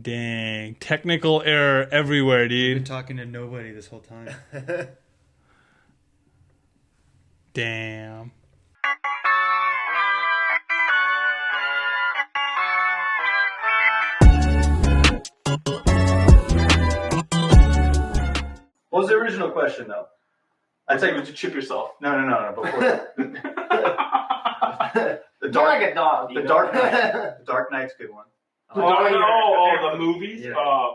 Dang. Technical error everywhere, I've been dude. talking to nobody this whole time. Damn. What was the original question, though? I'd say you should chip yourself. No. Before the You're like a dog. the Dark Knight. The Dark Knight's a good one. The movies. Yeah.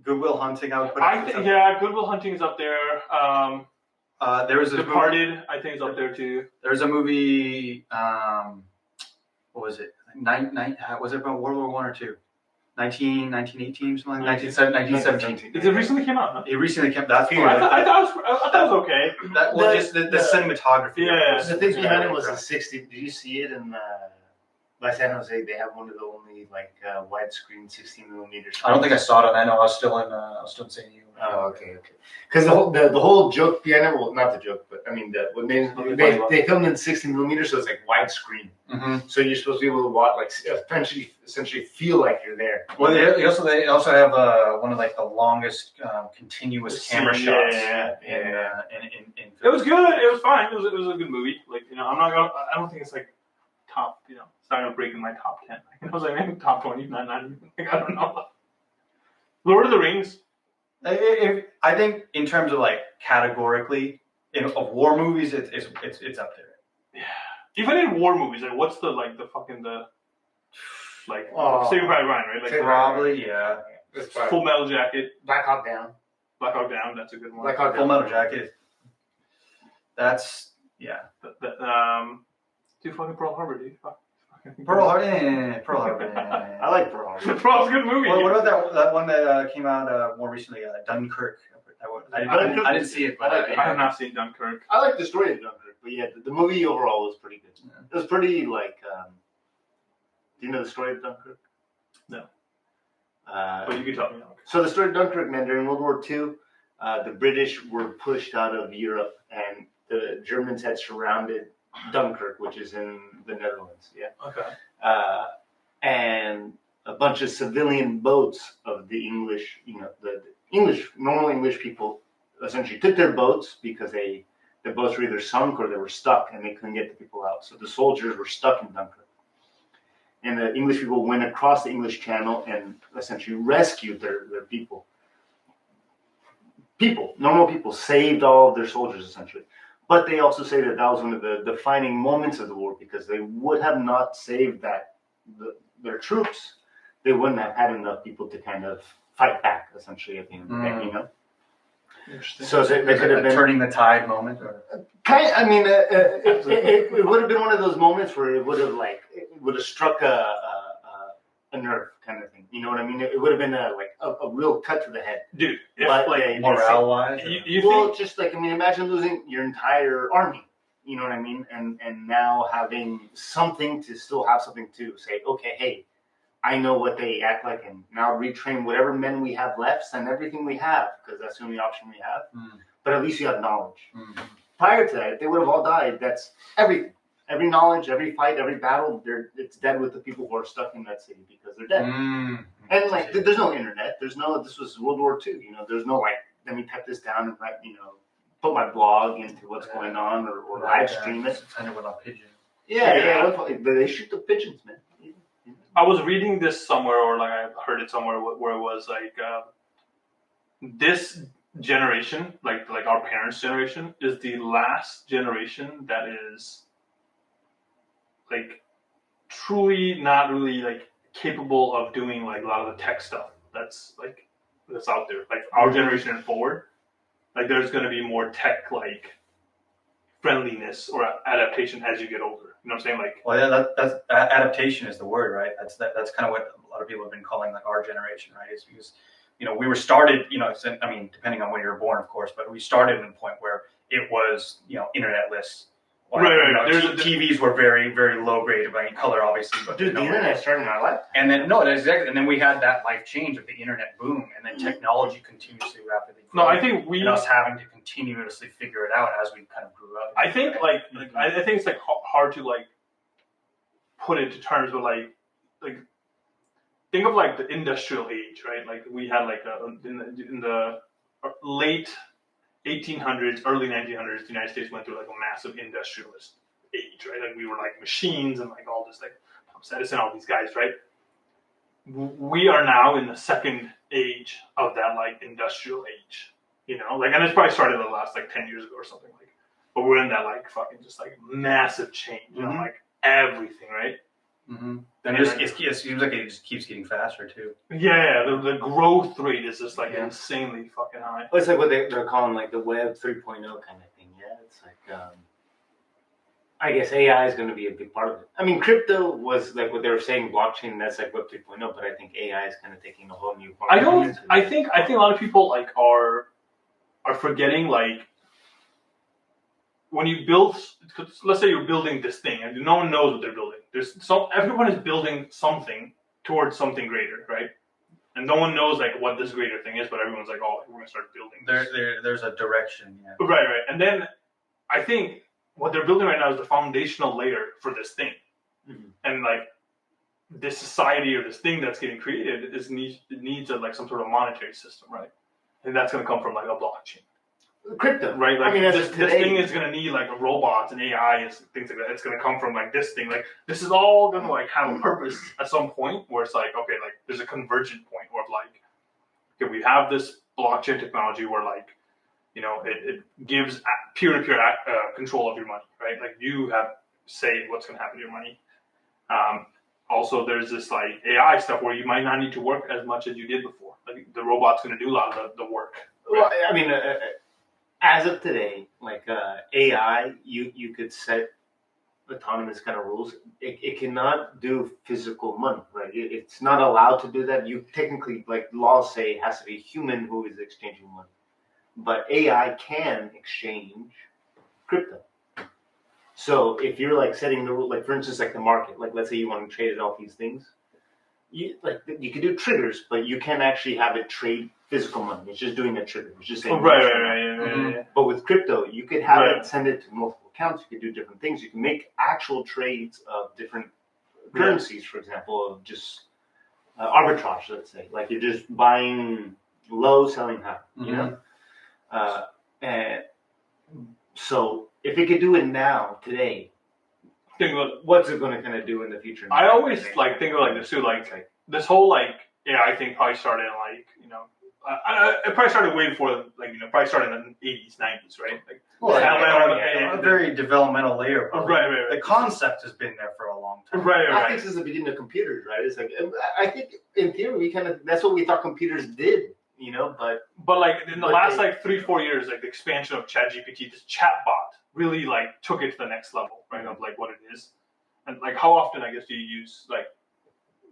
Good Will Hunting. I would put. Good Will Hunting is up there. There was a Departed, I think, is up there too. There's a movie. What was it? Was it about World War One or two? 1918, something like 1917. It recently came out, huh? It recently came. That's I thought it was okay. Just the cinematography. Yeah. The thing behind it was the 60. Did you see it in by San Jose? They have one of the only widescreen 16 millimeters. I don't think I saw it. I know I was still in San Diego. Oh, okay. Because the whole joke behind it, well, not the joke, but I mean, when they filmed in 16 millimeters, so it's like widescreen. Mm-hmm. So you're supposed to be able to watch, essentially feel like you're there. Well, they also have one of the longest continuous camera shots. Yeah. It was good. It was fine. It was a good movie. I don't think it's top. It's not gonna break in my top 10. I was maybe top 20, not even. I don't know. Lord of the Rings. I think in terms of categorically of war movies, it's up there. Yeah. Even in war movies, what's the Saving Private Ryan, right? Probably, yeah. Full Metal Jacket. Black Hawk Down. That's a good one. Full Metal Jacket. That's dude, fucking Pearl Harbor, dude. Pearl Harbor. I like Pearl Harbor. Pearl Harbor's a good movie. What about that one that came out more recently, Dunkirk? I didn't see it, but I have not seen Dunkirk. I like the story of Dunkirk, but yeah, the movie overall was pretty good. Yeah. It was pretty do you know the story of Dunkirk? No. But you can tell me. So the story of Dunkirk, man, during World War II, the British were pushed out of Europe, and the Germans had surrounded Dunkirk, which is in the Netherlands. Yeah. Okay. And a bunch of civilian boats of the English, normal English people, essentially took their boats because the boats were either sunk or they were stuck and they couldn't get the people out. So the soldiers were stuck in Dunkirk. And the English people went across the English Channel and essentially rescued their people. Normal people saved all of their soldiers, essentially. But they also say that was one of the defining moments of the war, because they would have not saved their troops. They wouldn't have had enough people to kind of fight back, essentially, at the end of the day, Interesting. So they could have been turning the tide moment. It would have been one of those moments where it would have struck a nerve kind of thing. You know what I mean? It would have been a real cut to the head. Dude, morale-wise? Imagine losing your entire army. You know what I mean? And now having something to still have something to say, okay, hey, I know what they act like, and now retrain whatever men we have left, send everything we have, because that's the only option we have. But at least you have knowledge. Prior to that, if they would have all died, that's everything. Every knowledge, every fight, every battle, it's dead with the people who are stuck in that city because they're dead. And there's no internet. This was World War II. There's no let me type this down and write, put my blog into what's going on or live stream it. Send it with a pigeon. Yeah. They shoot the pigeons, man. I was reading this somewhere, or I heard it somewhere, where it was this generation, like our parents' generation, is the last generation that is truly not really capable of doing a lot of the tech stuff that's out there. Our generation and forward, there's going to be more tech friendliness or adaptation as you get older. You know what I'm saying? Well, yeah, that's adaptation is the word, right? That's kind of what a lot of people have been calling our generation, right? Is because we were started, depending on when you were born, of course, but we started at a point where it was internetless. Right. TVs were very, very low grade of any color, obviously. But the internet started in our life. And then exactly. And then we had that life change of the internet boom, and then technology continuously rapidly grew. No, I think and us having to continuously figure it out as we kind of grew up. I think I think it's hard to put into terms, but think of like the industrial age, right? Like we had like in the late 1800s, early 1900s, the United States went through like a massive industrialist age, right? Like we were like machines and like all this, like Thomas Edison, all these guys, right? We are now in the second age of that like industrial age, like, and it's probably started the last like 10 years ago or something like, but we're in that like fucking just like massive change, like everything, right? Mm-hmm. And it seems like it just keeps getting faster too. Yeah, the growth rate is just like insanely fucking high. Well, it's like what they're calling like the Web 3.0 kind of thing. Yeah, it's like I guess AI is going to be a big part of it. I mean, crypto was like what they were saying, blockchain. That's like Web 3.0, but I think AI is kind of taking a whole new part. I think a lot of people like are forgetting like when you build. Let's say you're building this thing, and no one knows what they're building. Everyone is building something towards something greater, right? And no one knows like what this greater thing is, but everyone's like, "Oh, we're gonna start building." There's a direction, yeah. Right, and then I think what they're building right now is the foundational layer for this thing, and like this society or this thing that's getting created needs like some sort of monetary system, right? And that's gonna come from like a blockchain. Crypto, right? Like I mean, this thing is gonna need like robots and AI and things like that. It's gonna come from like this thing. Like this is all gonna like have a purpose at some point where it's like, okay, like there's a convergent point where like, okay, we have this blockchain technology where like, it gives peer-to-peer control of your money, right? Like you have say what's gonna happen to your money. Also, there's this like AI stuff where you might not need to work as much as you did before. Like the robot's gonna do a lot of the work. Right? Well, I mean. As of today, like AI, you could set autonomous kind of rules. It cannot do physical money, right? It's not allowed to do that. You technically, like laws say, it has to be a human who is exchanging money. But AI can exchange crypto. So if you're like setting the rule, like for instance, like the market, like let's say you want to trade all these things, you can do triggers, but you can't actually have it trade physical money. It's just doing a trigger. It's just saying right. But with crypto, you could have it send it to multiple accounts. You could do different things. You can make actual trades of different currencies, for example, of just arbitrage. Let's say, like you're just buying low, selling high. And so if it could do it now, today, what's it going to kind of do in the future? I always like think of like this too, like this whole like I think probably started in like it probably started way before like probably started in the 80s, 90s, right? Like a very developmental layer. Right. The concept has been there for a long time. Right. I think since the beginning of computers, right? It's like I think in theory that's what we thought computers did, but like in the last like 3-4 years, like the expansion of ChatGPT, this chatbot really like took it to the next level, right? Of like what it is, and like how often I guess do you use like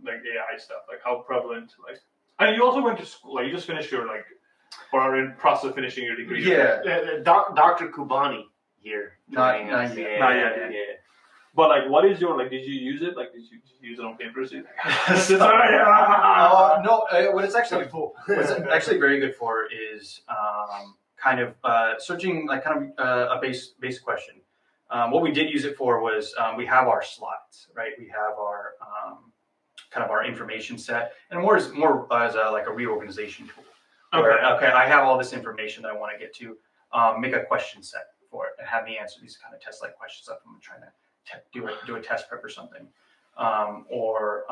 AI stuff? Like how prevalent? Like, and you also went to school. Like you just finished your or are in process of finishing your degree. Yeah, Dr. Kubani here. Not yet. Yeah. But like, what is your did you use it? Like, did you use it on papers? No. What it's actually very good for is kind of searching like kind of a base question. What we did use it for was we have our slides, right? We have our kind of our information set, and more as a reorganization tool. Okay, I have all this information that I want to get to. Make a question set for it and have me answer these kind of test-like questions if I'm trying to do a test prep or something, or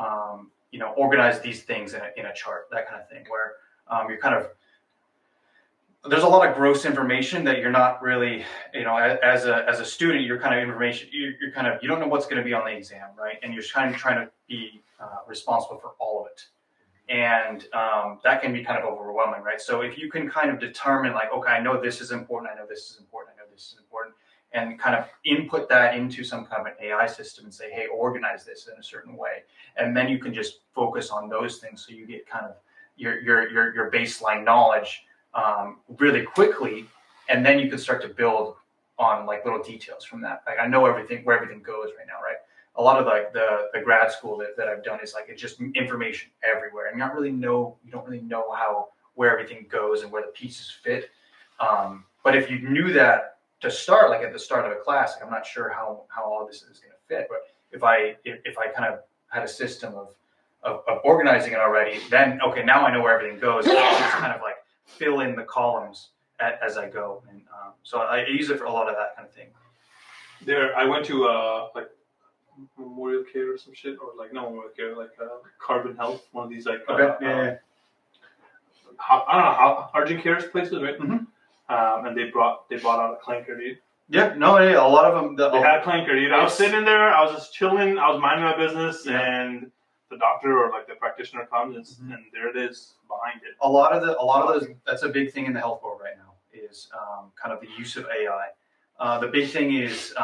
organize these things in a chart, that kind of thing, where you're kind of there's a lot of gross information that you're not really, as a student, you're kind of information, you're kind of, you don't know what's going to be on the exam, right? And you're trying to be responsible for all of it. And that can be kind of overwhelming, right? So if you can kind of determine like, okay, I know this is important, I know this is important, I know this is important, and kind of input that into some kind of an AI system and say, hey, organize this in a certain way. And then you can just focus on those things so you get kind of your baseline knowledge really quickly, and then you can start to build on like little details from that. Like I know where everything goes right now, right? A lot of like the grad school that I've done is like it's just information everywhere, and you don't really know where everything goes and where the pieces fit. But if you knew that to start, like at the start of a class, like I'm not sure how all this is going to fit. But if I kind of had a system of organizing it already, then okay, now I know where everything goes. I just kind of like fill in the columns as I go, and so I use it for a lot of that kind of thing. I went to like Memorial Care or some shit, or like no Memorial Care, like Carbon Health, one of these like I don't know how Urgent Cares places, right? Mm-hmm. And they brought out a clanker, dude. Yeah, no, yeah, a lot of them. They had a clanker, dude. I was sitting there, I was just chilling, I was minding my business, and the doctor or like the practitioner comes, and there it is behind it. A lot of those. That's a big thing in the health world right now is kind of the use of AI. The big thing is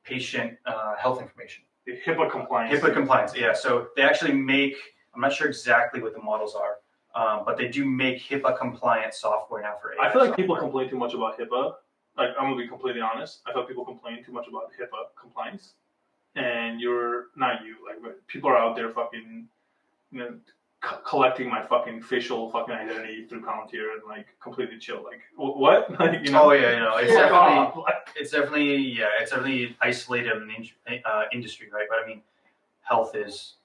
patient health information. The HIPAA compliance. HIPAA compliance, yeah. So they actually make. I'm not sure exactly what the models are, but they do make HIPAA compliant software now for AI. I feel like people complain too much about HIPAA. Like, I'm gonna be completely honest. I feel people complain too much about HIPAA compliance, and people are out there fucking, collecting my fucking facial fucking identity through Palantir and like completely chill. Like, what? Like, Oh yeah, it's definitely isolated in the industry, right? But I mean, health is.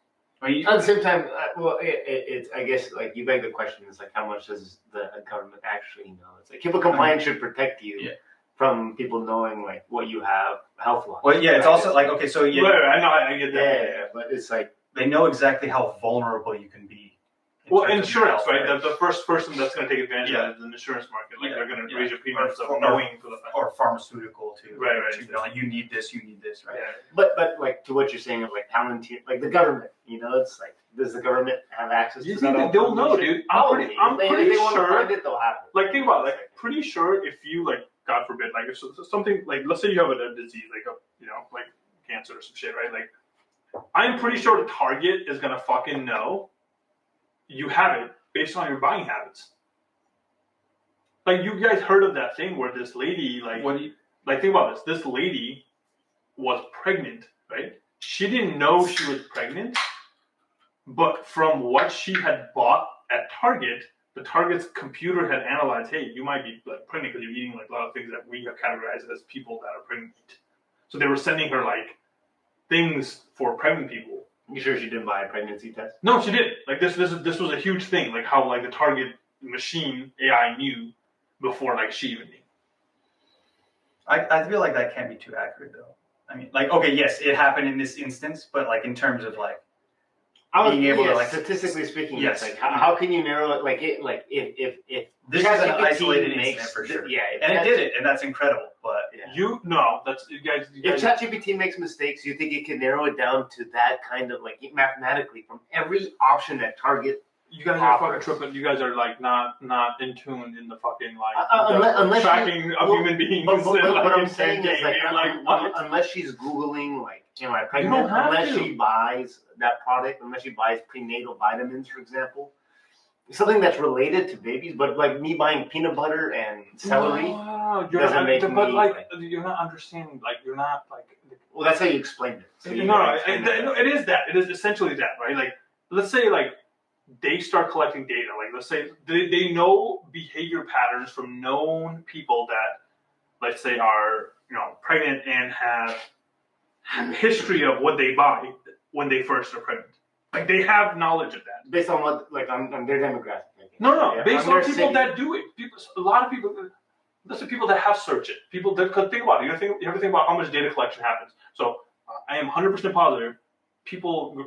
At the same time, it's I guess like you beg the question is like how much does the government actually know? It's like HIPAA compliance should protect you. Yeah. From people knowing like what you have health-wise. Well, yeah, it's also like okay, so yeah, I get that. Yeah, but it's like they know exactly how vulnerable you can be. Well, insurance, right? The first person that's going to take advantage of it is the insurance market. Like they're going to raise your premiums knowing for the fact. Or pharmaceutical too. Right. Like you need this, right? Yeah. But like to what you're saying of like Palantir, like the government, it's like does the government have access to that? They'll know, dude. I'm pretty sure. Find it, they'll have it. Like think about it. Like pretty sure if you like. God forbid, like if something like let's say you have a disease like like cancer or some shit, right? Like I'm pretty sure the Target is gonna fucking know you have it based on your buying habits. Like you guys heard of that thing where this lady think about this. This lady was pregnant, right? She didn't know she was pregnant, but from what she had bought at Target. The Target's computer had analyzed, hey, you might be like pregnant because you're eating like a lot of things that we have categorized as people that are pregnant eat. So they were sending her like things for pregnant people. You sure she didn't buy a pregnancy test? No, she didn't. Like this was a huge thing. Like how like the Target machine AI knew before like she even knew. I feel like that can't be too accurate though. I mean, like okay, yes, it happened in this instance, but like in terms of like. Being able to like statistically speaking, yes. Like how can you narrow it? Like if this is an isolated incident for sure, and it did it, and that's incredible. But you guys. If ChatGPT makes mistakes, you think it can narrow it down to that kind of like mathematically from every option at Target. You guys are fucking tripping. You guys are like not in tune in the fucking like unless tracking of human beings. But what I'm saying is like unless she's Googling like pregnant, unless she buys that product, unless she buys prenatal vitamins, for example, something that's related to babies. But like me buying peanut butter and celery doesn't make me. But like you're not understanding. Like you're not like. Well, that's how you explained it. So it is that. It is essentially that, right? Like let's say like. They start collecting data. Like, let's say they know behavior patterns from known people that, let's say, are pregnant and have history of what they buy when they first are pregnant. Like, they have knowledge of that based on what, like, on their demographic. No, based on people that do it. A lot of people. Those are people that have searched it. People that think about it. You ever think about how much data collection happens? So I am 100% positive.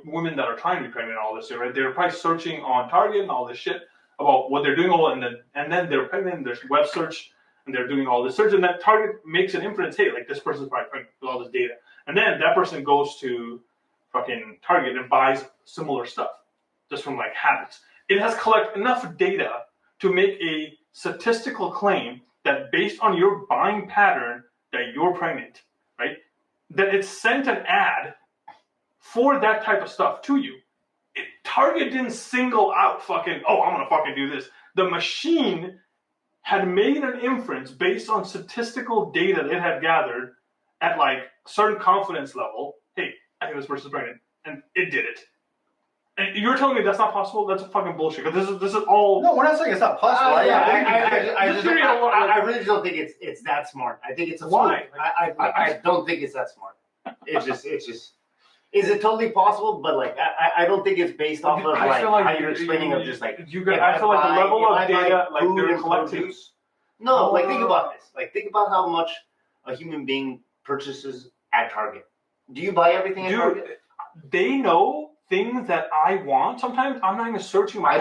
Women that are trying to be pregnant and all this shit, right? They're probably searching on Target and all this shit about what they're doing, and then they're pregnant. There's web search, and they're doing all this search, and that Target makes an inference. Hey, like this person's probably pregnant with all this data, and then that person goes to fucking Target and buys similar stuff just from like habits. It has collected enough data to make a statistical claim that based on your buying pattern that you're pregnant, right? That it sent an ad for that type of stuff to you. Target didn't single out fucking, I'm gonna fucking do this. The machine had made an inference based on statistical data that it had gathered at like a certain confidence level. Hey, I think this person's pregnant, and it did it. And you're telling me that's not possible? That's a fucking bullshit. Because this is all. No, we're not saying it's not possible. I really don't think it's that smart. I think it's a why. I don't think it's that smart. It's just. Is it totally possible? But like, I don't think it's based off of like how you're explaining of just like. I feel like the level of data, like they're collecting. No, like think about this. Like think about how much a human being purchases at Target. Do you buy everything at Target? They know things that I want. Sometimes I'm not even searching. I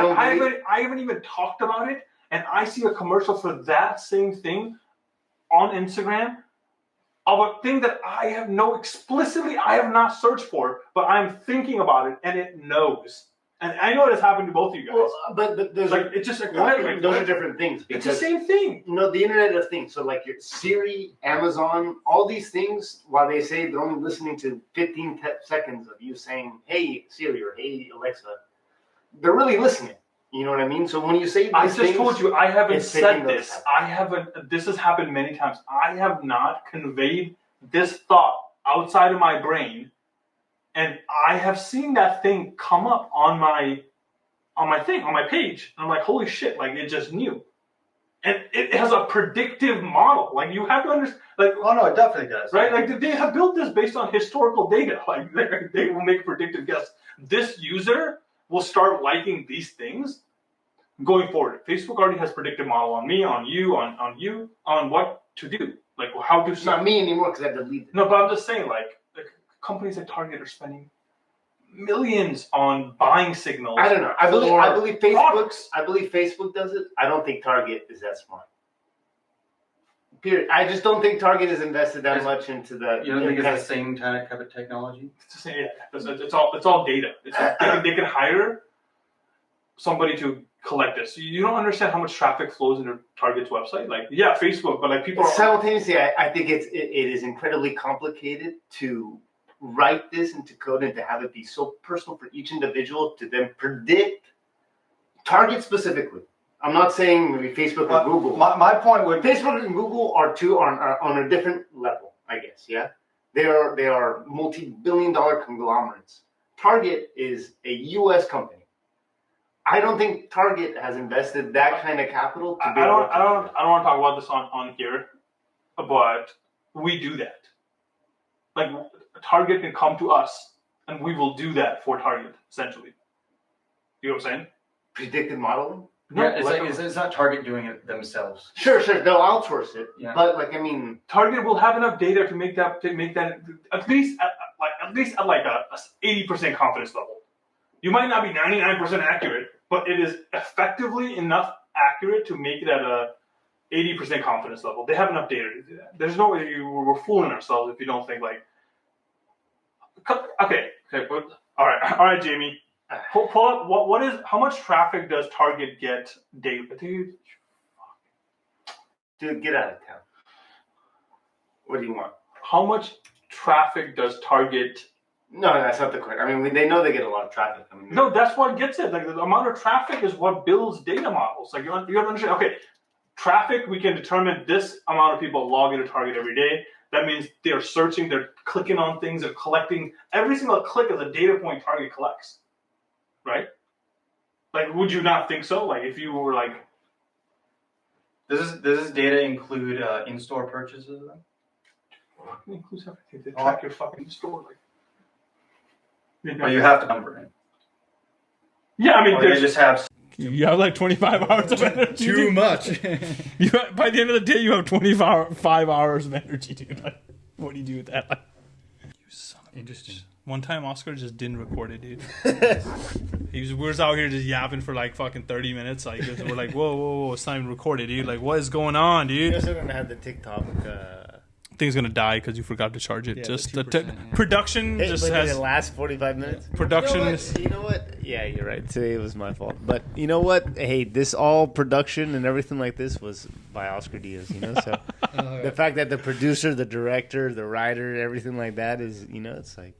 haven't even talked about it, and I see a commercial for that same thing on Instagram of a thing that I have not searched for, but I'm thinking about it, and it knows. And I know it has happened to both of you guys. Well, but there's like it's just like what? Those are different things. It's the same thing. You know, the Internet of Things. So like your Siri, Amazon, all these things. While they say they're only listening to 15 seconds of you saying, "Hey Siri" or "Hey Alexa," they're really listening. You know what I mean? So when you say these I just things, told you I haven't said this. I haven't. This has happened many times. I have not conveyed this thought outside of my brain. And I have seen that thing come up on my page. And I'm like, holy shit, like it just knew. And it has a predictive model. Like you have to understand, like, oh no, it definitely does. Right? Like they have built this based on historical data. Like they will make predictive guesses. This user will start liking these things going forward. Facebook already has predictive model on me, on you, on what to do. Like how to. It's not me anymore because I deleted it. No, but I'm just saying, like companies like Target are spending millions on buying signals. I don't know. I believe Facebook does it. I don't think Target is that smart. Period. I just don't think Target has invested that much into the. You don't think it's the same type of technology? It's the same. Yeah, it's all data. They can hire somebody to collect this. You don't understand how much traffic flows into Target's website. Like, yeah, Facebook, but like people. Simultaneously, I think it is incredibly complicated to write this into code and to have it be so personal for each individual to then predict Target specifically. I'm not saying maybe Facebook or Google. My point would Facebook and Google are on a different level, I guess. Yeah, they are multi-billion-dollar conglomerates. Target is a U.S. company. I don't think Target has invested that kind of capital. I don't want to talk about this on here, but we do that. Like Target can come to us, and we will do that for Target, essentially. You know what I'm saying? Predictive modeling? No, yeah, it's not Target doing it themselves. Sure, they'll outsource it. Yeah. But Target will have enough data to make that at least at like a 80% confidence level. You might not be 99% accurate, but it is effectively enough accurate to make it at a 80% confidence level. They have enough data to do that. There's no way we're fooling ourselves if you don't think like. Okay. All right, Jamie. Pull up. How much traffic does Target get daily? Dude, get out of town. What do you want? How much traffic does Target? No, that's not the question. I mean, they know they get a lot of traffic. I mean, no, that's what gets it. Like the amount of traffic is what builds data models. Like you have to understand. Okay, traffic, we can determine this amount of people log into Target every day. That means they're searching, they're clicking on things, they're collecting. Every single click is a data point Target collects, right? Like, would you not think so? Like, if you were like, does this data include in-store purchases? It includes everything. They track your fucking store. Like, well, you have to number it. Yeah, I mean, they just have. You have like 25 hours of energy. Too much. By the end of the day, you have 25 hours of energy, dude. Like, what do you do with that? Like, you son of Interesting. One time, Oscar just didn't record it, dude. We was out here just yapping for like fucking 30 minutes. Like, we're like, whoa, it's not even recorded, dude. Like, what is going on, dude? You guys are gonna have the TikTok. Thing's gonna die because you forgot to charge it. Yeah, just the production just has the last 45 minutes. Production. You know what? Yeah, you're right. Today was my fault. But you know what? Hey, this all production and everything like this was by Oscar Diaz. You know, so the fact that the producer, the director, the writer, everything like that is, you know, it's like.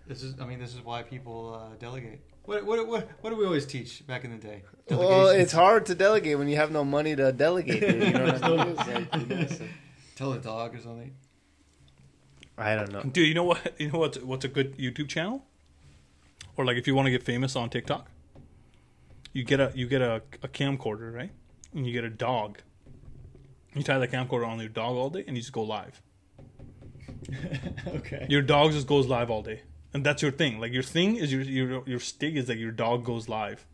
This is why people delegate. What do we always teach back in the day? Well, it's hard to delegate when you have no money to delegate. You know what I mean? It's like, you know, so. Tell a dog or something. I don't know. Dude, you know what? You know what's a good YouTube channel? Or like if you want to get famous on TikTok, you get a camcorder, right? And you get a dog. You tie the camcorder on your dog all day, and you just go live. Okay. Your dog just goes live all day. And that's your thing. Like your thing is your stig is like your dog goes live.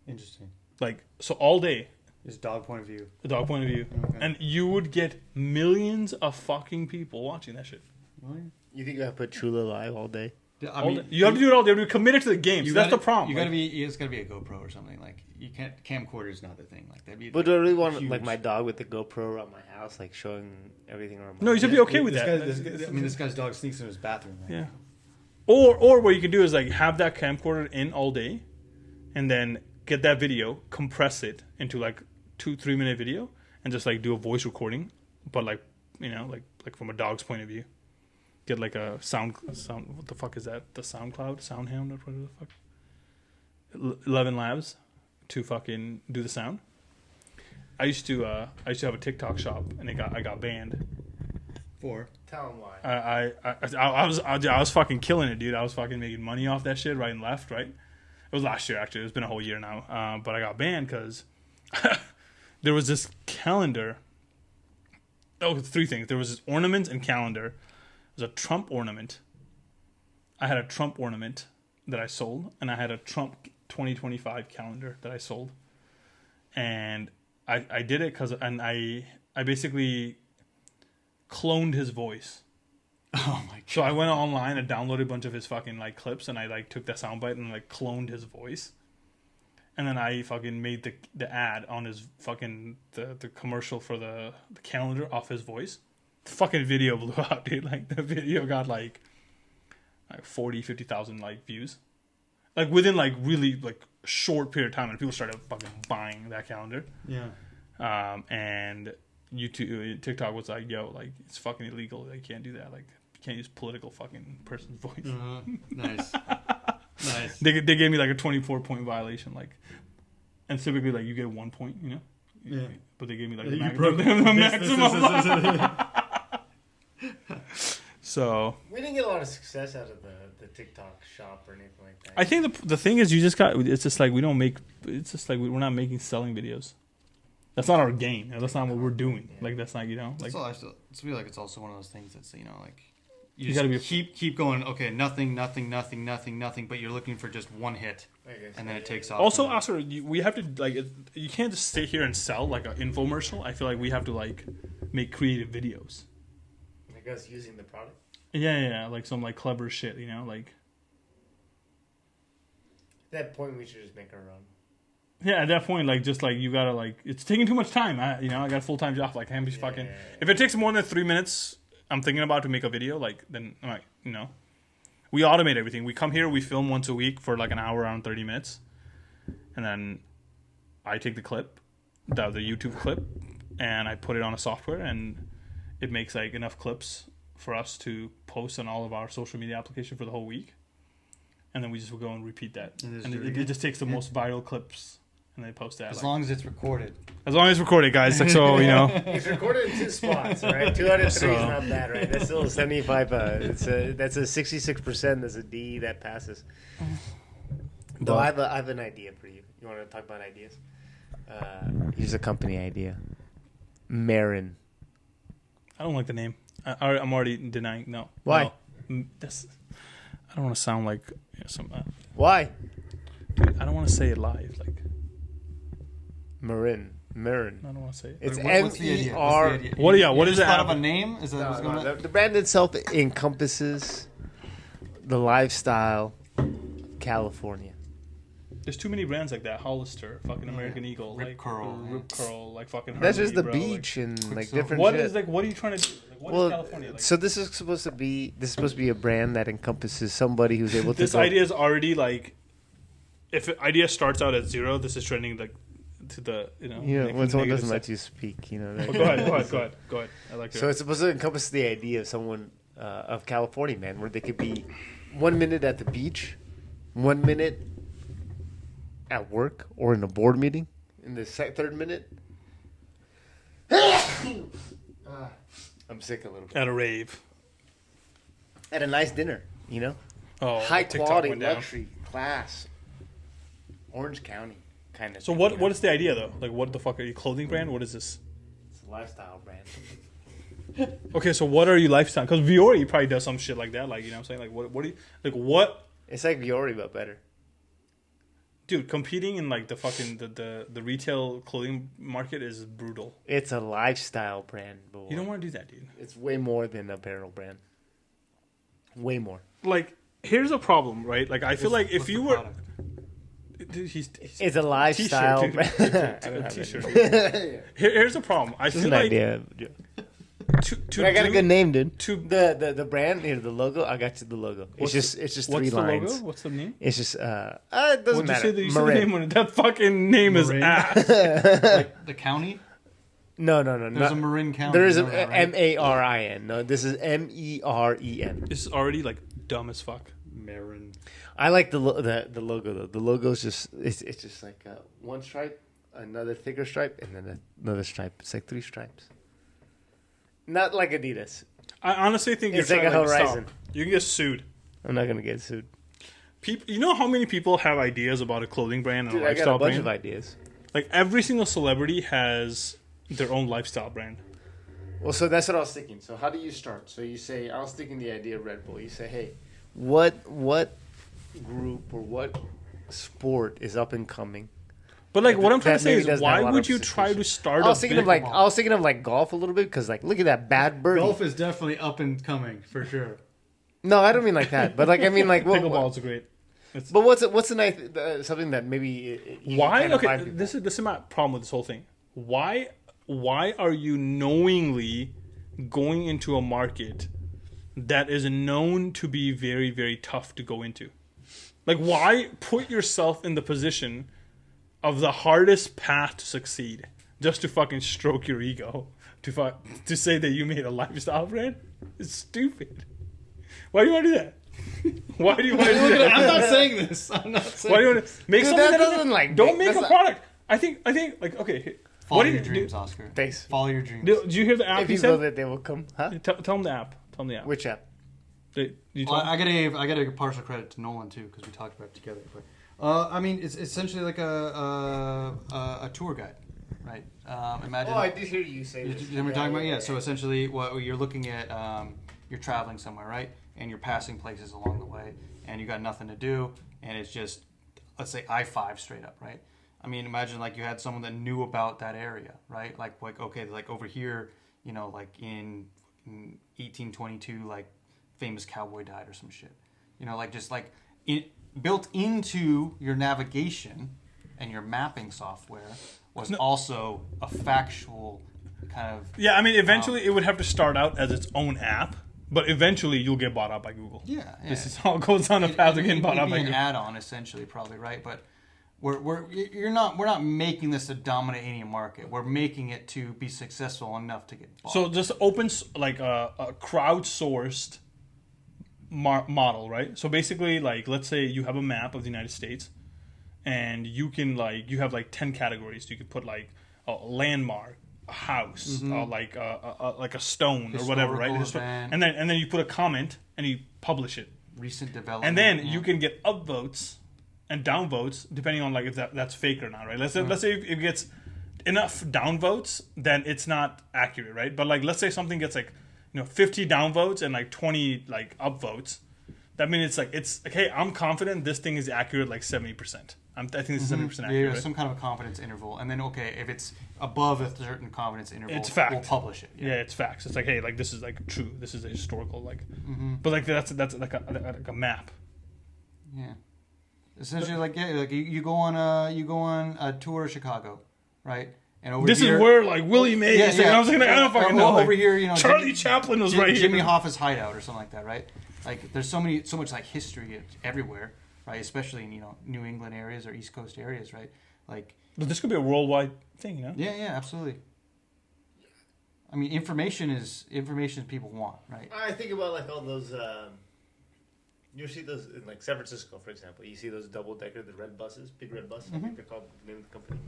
Interesting. Like so all day. It's dog point of view. The dog point of view. Okay. And you would get millions of fucking people watching that shit. Really? You think I put Chula live all day? I mean, you have to do it all day. You're committed to the game. So that's the problem. You gotta be. It's gotta be a GoPro or something. Like you can't. Camcorder is not the thing. Like that'd be. But do I really want huge. like my dog with the GoPro around my house, like showing everything around? No, you should be okay with that. This guy's dog sneaks in his bathroom. Right? Yeah. Or what you can do is like have that camcorder in all day, and then get that video, compress it into like 2-3 minute video, and just like do a voice recording, but like like from a dog's point of view. Get like a sound. What the fuck is that? The SoundCloud, SoundHound, or whatever the fuck. 11 Labs to fucking do the sound. I used to have a TikTok shop, and I got banned. For Tell him why. I was fucking killing it, dude. I was fucking making money off that shit right and left, right? It was last year, actually. It's been a whole year now. But I got banned because there was this calendar. Oh, 3 things. There was this ornament and calendar. It was a Trump ornament. I had a Trump ornament that I sold, and I had a Trump 2025 calendar that I sold. And I did it because I basically cloned his voice. oh my god. So I went online and downloaded a bunch of his fucking like clips, and I like took that soundbite and like cloned his voice. And then I fucking made the ad on his fucking the commercial for the calendar off his voice. The fucking video blew out, dude. Like the video got like 50,000 like views. Like within like really like short period of time, and people started fucking buying that calendar. Yeah. And TikTok was like, yo, like it's fucking illegal. Like, you can't do that. Like you can't use political fucking person's voice. Nice. Nice. They gave me like a 24-point violation, like, and typically like you get 1 point, you know. Yeah. But they gave me like You the broke maximum. So We didn't get a lot of success out of the TikTok shop or anything like that. I think the thing is, you just got. It's just like we don't make. It's just like we're not making selling videos. That's not our game. You know, that's not what we're doing. Yeah. Like that's not I I feel like it's also one of those things that's like you gotta be keep going. Okay, nothing, but you're looking for just one hit, and then it takes off. Also, Oscar, we have to like. You can't just stay here and sell like an infomercial. I feel like we have to like make creative videos. I guess using the product. Yeah, like some like clever shit, you know, like. At that point, we should just make our own. Yeah, at that point, like, just like you gotta like, it's taking too much time. I got a full time job. Like, I can't be fucking. If it takes more than 3 minutes, I'm thinking about to make a video. Like, then like, we automate everything. We come here, we film once a week for like an hour, around 30 minutes, and then I take the clip, the YouTube clip, and I put it on a software, and it makes like enough clips for us to post on all of our social media application for the whole week, and then we just will go and repeat that. And it just takes the most viral clips. And they post that. As long as it's recorded. As long as it's recorded, guys. Like, so, It's recorded in 2 spots, right? 2 out of 3 is not bad, right? That's still 75. That's a 66%. There's a D that passes. Though I have an idea for you. You want to talk about ideas? Here's a company idea. Marin. I don't like the name. I'm already denying. No. Why? No. I don't want to sound like some. Why? Dude, I don't want to say it live. Like. Marin. I don't want to say it. It's What's the idea? MER. What? Yeah. What is Thought that? of a name? Is that what's going on? The brand itself encompasses the lifestyle of California. There's too many brands like that. Hollister, fucking American Eagle, Rip like Curl, Rip Curl, like fucking. That's Harmony, just the bro, beach like, and like so different What shit. is like? What are you trying to do? Like, what is California like? So this is supposed to be a brand that encompasses somebody who's able to. This idea is already like, if an idea starts out at 0, this is trending like to the when someone doesn't let you speak, Go ahead. I like it. So it's supposed to encompass the idea of someone of California, man, where they could be 1 minute at the beach, 1 minute at work or in a board meeting, in the third minute. I'm sick a little bit. At a rave. At a nice dinner, Oh, high TikTok quality, went down. luxury, class, Orange County kind of. So what is the idea though? Like, what the fuck are you, clothing brand? What is this? It's a lifestyle brand. Okay, so what are you lifestyle? Because Viore probably does some shit like that. Like, you know what I'm saying? Like, what do you... Like, what... It's like Viore, but better. Dude, competing in, like, the fucking... The retail clothing market is brutal. It's a lifestyle brand, boy. You don't want to do that, dude. It's way more than an apparel brand. Way more. Like, here's a problem, right? Like, I feel like if you were... Dude, It's a lifestyle t-shirt, brand. a t-shirt. Here's the problem. I Just feel an like idea. to But I got a good name, dude. To The brand here, the logo. I got you the logo. It's just three what's lines. the logo? What's the name? It's just it doesn't What'd you matter. say that you said the Marin. name on it? That fucking name is Marin. ass. Like the county? No. There's a Marin County. There is you a know that, right? Marin. No, this is MEREN. This is already like dumb as fuck. Marin. I like the logo though. The logo is just it's just like one stripe, another thicker stripe, and then another stripe. It's like 3 stripes. Not like Adidas. I honestly think It's you're like trying a to Horizon. stop. You can get sued. I'm not gonna get sued. People, you know how many people have ideas about a clothing brand and Dude, a I lifestyle got a bunch brand? of ideas. Like every single celebrity has their own lifestyle brand. Well, so that's what I was thinking. So how do you start? So you say, I was thinking the idea of Red Bull. You say, hey, what group or what sport is up and coming? But like, That- what I'm trying that to say maybe is, doesn't why have a lot would of you try to representation. start? I was thinking big- of like golf a little bit because like look at that bad birdie. Golf is definitely up and coming for sure. No, I don't mean like that. But like I mean like Pickleball is great. But what's a nice something that maybe you Why? can Okay, find people? this is my problem with this whole thing. Why are you knowingly going into a market that is known to be very, very tough to go into? Like, why put yourself in the position of the hardest path to succeed just to fucking stroke your ego to say that you made a lifestyle brand? It's stupid. Why do you want to do that? Why do you want to do that? I'm not saying this. I'm not saying Why do you want to make Dude, something that that doesn't, like, don't make- make a that's product? I think like okay. Follow What your did you dreams, do? Oscar. Thanks. Follow your dreams. Did you hear the app If he you build said? it, they will come. Huh? Tell them the app. Tell them the app. Which app? Did you Well, tell I gotta give partial credit to Nolan too because we talked about it together. But I mean, it's essentially like a tour guide, right? Imagine. Oh, I did hear you say You this. know what we're talking about? Yeah. So essentially, what you're looking at, you're traveling somewhere, right? And you're passing places along the way, and you got nothing to do, and it's just, let's say I-5 straight up, right? I mean, imagine like you had someone that knew about that area, right? Like okay, like over here, you know, like in 1822, like famous cowboy died or some shit, you know, like just like built into your navigation and your mapping software was also a factual kind of. Yeah, I mean, eventually it would have to start out as its own app, but eventually you'll get bought out by Google. Yeah, This is how it goes on a path to getting bought out by an Google. add-on essentially, probably, right? But we're not making this to dominate any market. We're making it to be successful enough to get bought. So just opens like a crowdsourced model, right? So basically, like, let's say you have a map of the United States, and you can you have 10 categories. You could put like a landmark, a house, like a stone or whatever, right? Historical event. And then you put a comment and you publish it, Recent development. and then yeah. you can get upvotes and downvotes depending on like if that's fake or not, right? Let's say if it gets enough downvotes, then it's not accurate, right? But like let's say something gets 50 downvotes and 20 upvotes. That means it's like, hey, I'm confident this thing is accurate 70%. I think this is 70% accurate. Yeah, right? some kind of a confidence interval, and then if it's above a certain confidence interval, It's fact. we'll publish it. Yeah, it's facts. It's like, hey, this is true. This is a historical but that's like a map. Yeah. Essentially, you go on a tour of Chicago, right? And over This here, is where Willie Mays. Yeah, yeah. And I was like, I don't fucking know. Over here, Charlie Chaplin was right Jimmy here. Hoffa's hideout or something like that, right? Like there's so much history everywhere, right? Especially in New England areas or East Coast areas, right? Like But this could be a worldwide thing, yeah, absolutely. I mean, information is people want, right? I think about all those. You see those in San Francisco, for example. You see those double decker, the red buses, big red buses. I think they're called the name of the company.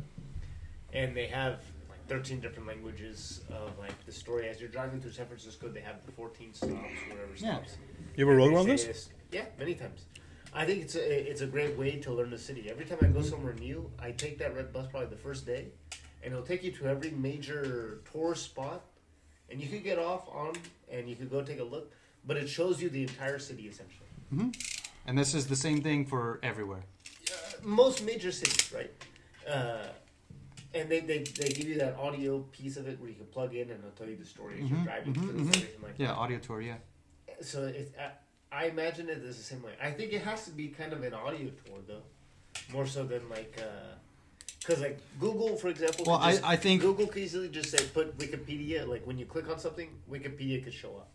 And they have 13 different languages of the story. As you're driving through San Francisco, they have the 14 stops, wherever stops. You ever rode one of They those? say yeah, many times. I think it's a great way to learn the city. Every time I go somewhere new, I take that red bus probably the first day, and it'll take you to every major tourist spot and you could get off on and you could go take a look, but it shows you the entire city essentially. And this is the same thing for everywhere. Most major cities, right? And they give you that audio piece of it where you can plug in and it'll tell you the story as you're driving through and everything like that. Yeah, audio tour, yeah. So I imagine it is the same way. I think it has to be kind of an audio tour though, more so than like, because like Google, for example. Well, I think Google could easily just say put Wikipedia. Like when you click on something, Wikipedia could show up.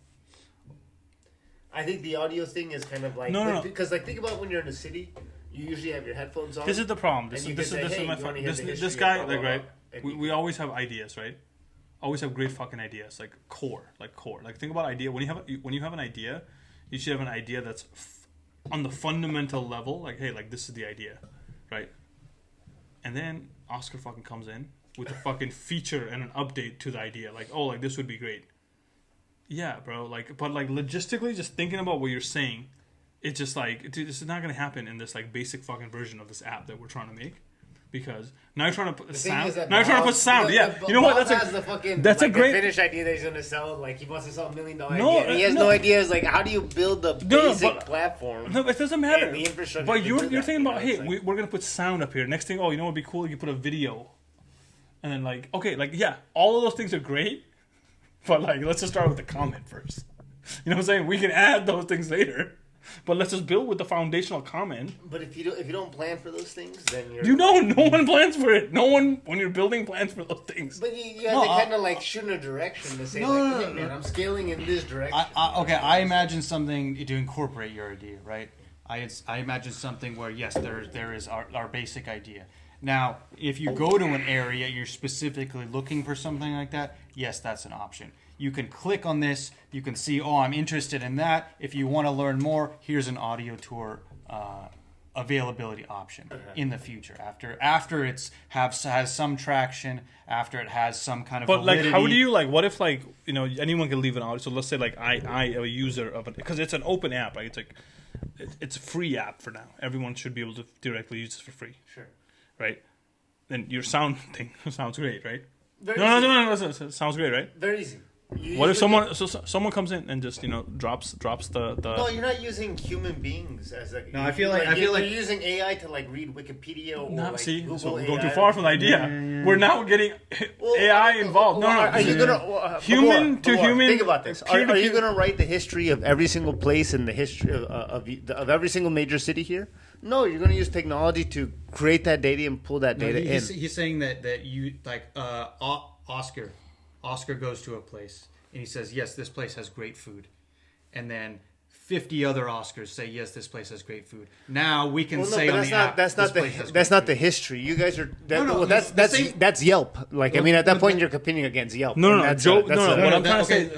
I think the audio thing is kind of like because like think about when you're in a city. You usually have your headphones on. This is the problem. This guy, like, right? We always have ideas, right? Always have great fucking ideas, like core. Like think about idea. When you have an idea, you should have an idea that's on the fundamental level. Like, hey, like this is the idea, right? And then Oscar fucking comes in with a fucking feature and an update to the idea. Like, oh, like this would be great. Yeah, bro. Like, but like logistically, just thinking about what you're saying. It's just like, dude, this is not going to happen in this like basic fucking version of this app that we're trying to make, because now you're trying to put sound. Now you're trying to put sound. Yeah, you know what? That's a great finished idea that he's going to sell. Like he wants to sell $1 million idea. He has no idea. It's like how do you build the basic platform? No, it doesn't matter. And the infrastructure. But you're thinking about, hey, we're going to put sound up here. Next thing, oh, you know what would be cool? You put a video, and then like, okay, like yeah, all of those things are great, but like let's just start with the comment first. You know what I'm saying? We can add those things later. But let's just build with the foundational comment. But if you don't plan for those things, then you're... no one plans for it. No one, when you're building, plans for those things. But you have to kind of like shoot in a direction to say, hey man, I'm scaling in this direction. I imagine something to incorporate your idea, right? I imagine something where, yes, there is our basic idea. Now, if you go to an area, you're specifically looking for something like that, yes, that's an option. You can click on this. You can see, oh, I'm interested in that. If you want to learn more, here's an audio tour availability option in the future. After it's has some traction, after it has some kind of validity. Like, how do you like? What if like anyone can leave an audio? So let's say like I am a user of it because it's an open app, right? It's like it's a free app for now. Everyone should be able to directly use this for free. Sure. Right. Then your sound thing sounds great, right? No. Sounds great, right? Very easy. What if someone comes in and just drops the No, you're not using human beings as a. No, I feel like you're using AI to like read Wikipedia or like Google so we're AI. going too far from the idea. Yeah. We're now getting AI involved. Are you gonna human to human? Think about this. Are you gonna write the history of every single place in the history of every single major city here? No, you're going to use technology to create that data and pull that data in. He's saying that you like Oscar goes to a place and he says, yes, this place has great food. And then 50 other Oscars say, yes, this place has great food. Now we can say on the app, that's not the history. You guys are that's Yelp. Like I mean, at that point you're competing against Yelp. No. What I'm trying to say.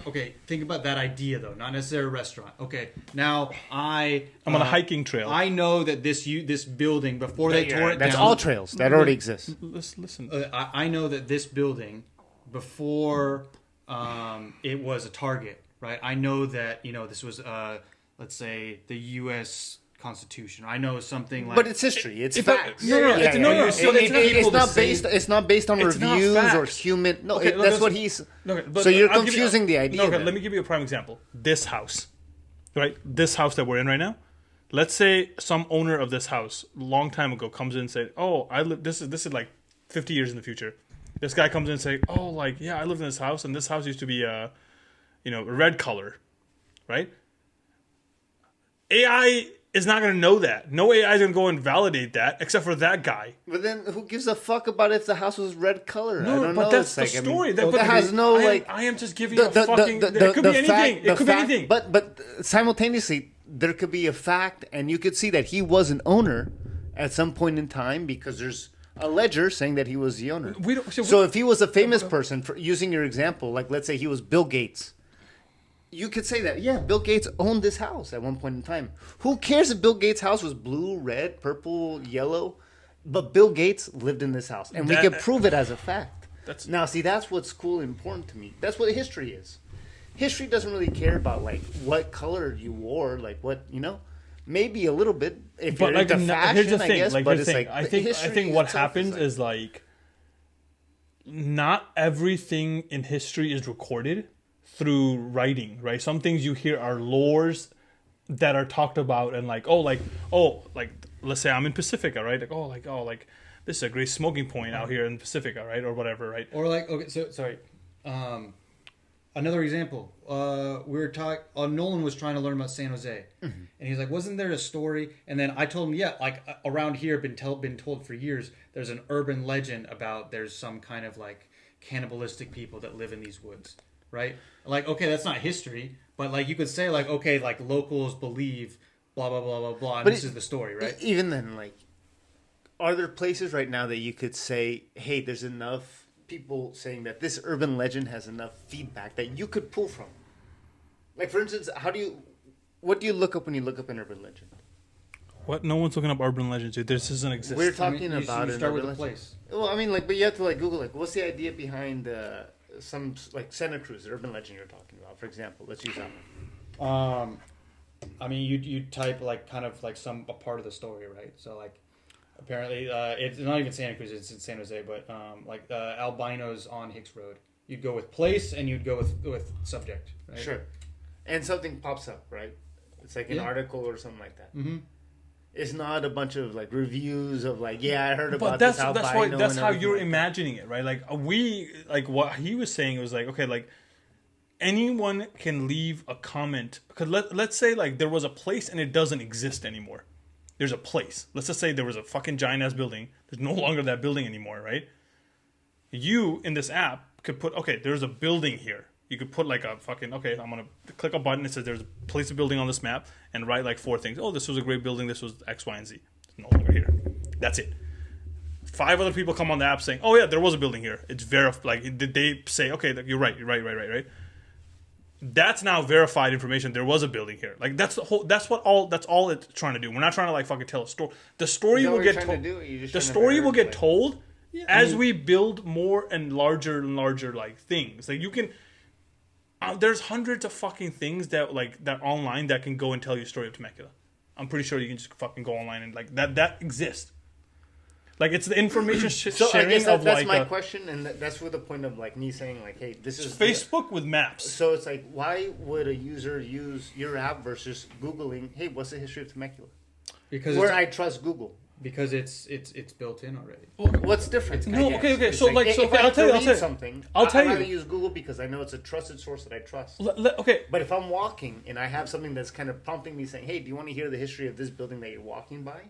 Okay. Think about that idea though, not necessarily a restaurant. Okay, now I'm on a hiking trail. I know that this building before they tore it down. That's all trails that already exist. Listen. I know that this building before it was a Target. Right, I know that this was, let's say, the U.S. Constitution. I know something like, but it's history. It's facts. It's not based on reviews or human. No, that's what he's. So you're confusing the idea. Okay, let me give you a prime example. This house, right? This house that we're in right now. Let's say some owner of this house, a long time ago, comes in and said, "Oh, I live. This is like 50 years in the future." This guy comes in and say, "Oh, like yeah, I lived in this house, and this house used to be a red color," right? AI is not going to know that. No AI is going to go and validate that, except for that guy. But then, who gives a fuck about if the house was red color? No, I don't but know. that's the story. That has no like. I am just giving you a fucking. It could be anything. It could be anything. But simultaneously, there could be a fact, and you could see that he was an owner at some point in time because there's a ledger saying that he was the owner. So if he was a famous person, for using your example, like let's say he was Bill Gates. You could say that, yeah, Bill Gates owned this house at one point in time. Who cares if Bill Gates' house was blue, red, purple, yellow? But Bill Gates lived in this house, and we can prove it as a fact. Now, see, that's what's cool and important to me. That's what history is. History doesn't really care about, like, what color you wore, like, what, maybe a little bit if you're into fashion, here's the thing, I guess. Like, but it's like, I think what happens is, like, not everything in history is recorded through writing, right? Some things you hear are lores that are talked about, and like let's say I'm in Pacifica, right? Like this is a great smoking point out here in Pacifica, right, or whatever, right? Or like, okay, so sorry. Another example, we were talking. Nolan was trying to learn about San Jose, and he's like, "Wasn't there a story?" And then I told him, "Yeah, like around here, been told for years. There's an urban legend about there's some kind of like cannibalistic people that live in these woods, right? Like, okay, that's not history, but like you could say like, okay, like locals believe blah blah blah blah blah, and But this is the story, right? Even then, like, are there places right now that you could say, hey, there's enough people saying that this urban legend has enough feedback that you could pull from? Like, for instance, what do you look up when you look up an urban legend? What? No one's looking up urban legends, dude. This doesn't exist. We're talking about you an start urban with a legend. place. Well, I mean, like, but you have to like Google, like, what's the idea behind some like Santa Cruz, the urban legend you're talking about, for example. Let's use that one. I mean, you type like kind of like a part of the story, right? So like, apparently, it's not even Santa Cruz; it's in San Jose. But albinos on Hicks Road. You'd go with place, and you'd go with subject. Right? Sure. And something pops up, right? It's like an article or something like that. Mm-hmm. It's not a bunch of like reviews of like, yeah, I heard But about that's this albino. that's and how everything you're like that. imagining it, right? Like what he was saying was like, okay, like anyone can leave a comment, because let's say like there was a place and it doesn't exist anymore. There's a place. Let's just say there was a fucking giant ass building. There's no longer that building anymore, right? You in this app could put, okay, there's a building here. You could put like a fucking, okay, I'm going to click a button that says there's a place of building on this map and write like 4 things. Oh, this was a great building. This was X, Y, and Z. It's no longer here. That's it. 5 other people come on the app saying, oh yeah, there was a building here. It's verified. Like, did they say, okay, you're right. That's now verified information. There was a building here. Like, that's all it's trying to do. We're not trying to like fucking tell a story. The story will get told. The story will get told as we build more and larger like things. Like, you can. There's hundreds of fucking things that online that can go and tell you a story of Temecula. I'm pretty sure you can just fucking go online and like that exists. Like, it's the information So sharing I guess of that's like my question, and that's where the point of like me saying like, hey, this is Facebook with maps. So it's like, why would a user use your app versus Googling, hey, what's the history of Temecula? Because I trust Google. Because it's built in already. What's different? No, okay. It's So like, if I'll tell you. Something. I'll tell I'd rather you. use Google because I know it's a trusted source that I trust. Okay. But if I'm walking and I have something that's kind of prompting me saying, hey, do you want to hear the history of this building that you're walking by?